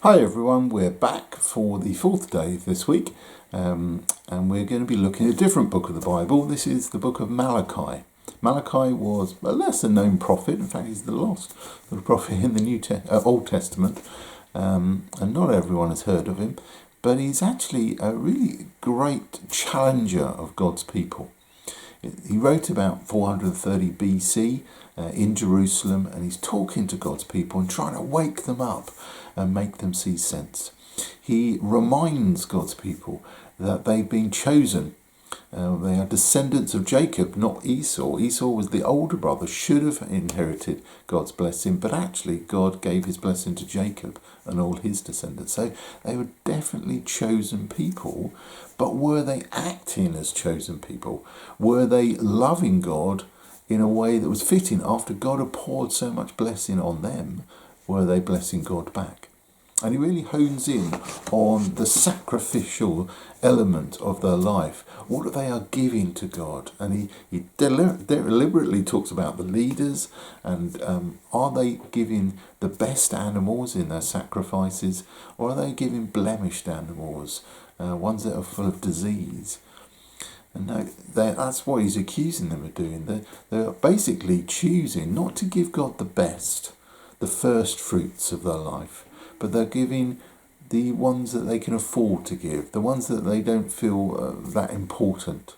Hi everyone, we're back for the fourth day this week, and we're going to be looking at a different book of the Bible. This is the book of Malachi. Malachi was a lesser known prophet. In fact, he's the last prophet in the Old Testament, and not everyone has heard of him, but he's actually a really great challenger of God's people. He wrote about 430 BC in Jerusalem, and he's talking to God's people and trying to wake them up and make them see sense. He reminds God's people that they've been chosen. They are descendants of Jacob, not Esau. Esau was the older brother, should have inherited God's blessing, but actually God gave his blessing to Jacob and all his descendants. So they were definitely chosen people, but were they acting as chosen people? Were they loving God in a way that was fitting after God had poured so much blessing on them? Were they blessing God back? And he really hones in on the sacrificial element of their life, what they are giving to God. And he deliberately talks about the leaders and are they giving the best animals in their sacrifices, or are they giving blemished animals, ones that are full of disease? And no, that's what he's accusing them of doing. They're basically choosing not to give God the best, the first fruits of their life, but they're giving the ones that they can afford to give, the ones that they don't feel that important.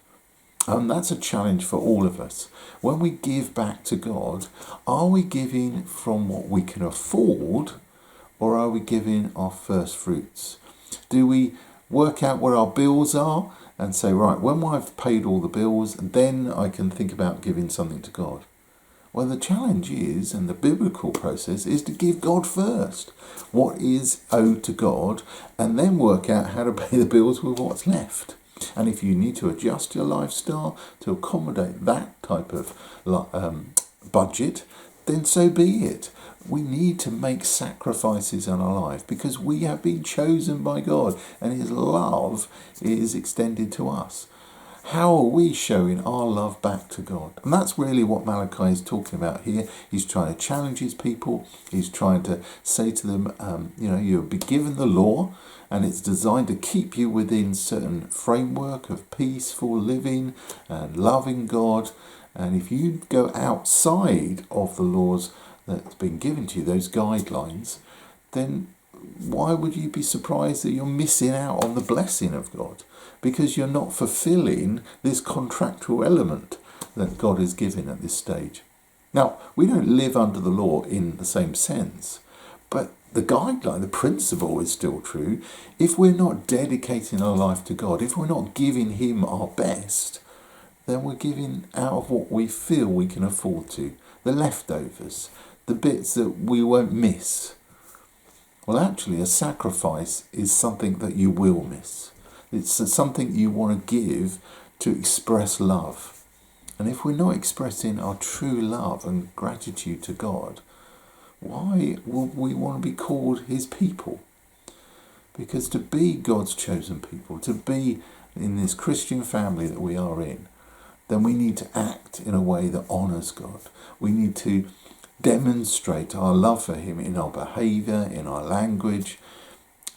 And that's a challenge for all of us. When we give back to God, are we giving from what we can afford, or are we giving our first fruits? Do we work out what our bills are and say, right, when I've paid all the bills, then I can think about giving something to God? Well, the challenge is, and the biblical process is, to give God first what is owed to God, and then work out how to pay the bills with what's left. And if you need to adjust your lifestyle to accommodate that type of budget, then so be it. We need to make sacrifices in our life because we have been chosen by God and his love is extended to us. How are we showing our love back to God? And that's really what Malachi is talking about here. He's trying to challenge his people. He's trying to say to them, you'll be given the law, and it's designed to keep you within certain framework of peaceful living and loving God. And if you go outside of the laws that's been given to you, those guidelines, then why would you be surprised that you're missing out on the blessing of God? Because you're not fulfilling this contractual element that God is giving at this stage. Now, we don't live under the law in the same sense, but the guideline, the principle is still true. If we're not dedicating our life to God, if we're not giving him our best, then we're giving out of what we feel we can afford to, the leftovers, the bits that we won't miss. Well, actually, a sacrifice is something that you will miss. It's something you want to give to express love. And if we're not expressing our true love and gratitude to God, why would we want to be called his people? Because to be God's chosen people, to be in this Christian family that we are in, then we need to act in a way that honours God. We need to demonstrate our love for him in our behaviour, in our language,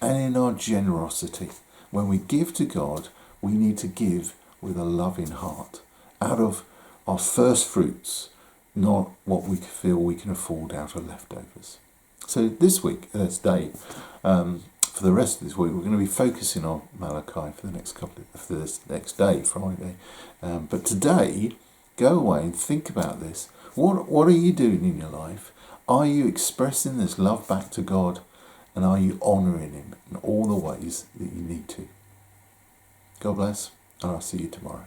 and in our generosity. When we give to God, we need to give with a loving heart, out of our first fruits, not what we feel we can afford out of leftovers. So this week, this day, for the rest of this week, we're going to be focusing on Malachi for this next day, Friday. But today, go away and think about this. What are you doing in your life? Are you expressing this love back to God? And are you honouring him in all the ways that you need to? God bless, and I'll see you tomorrow.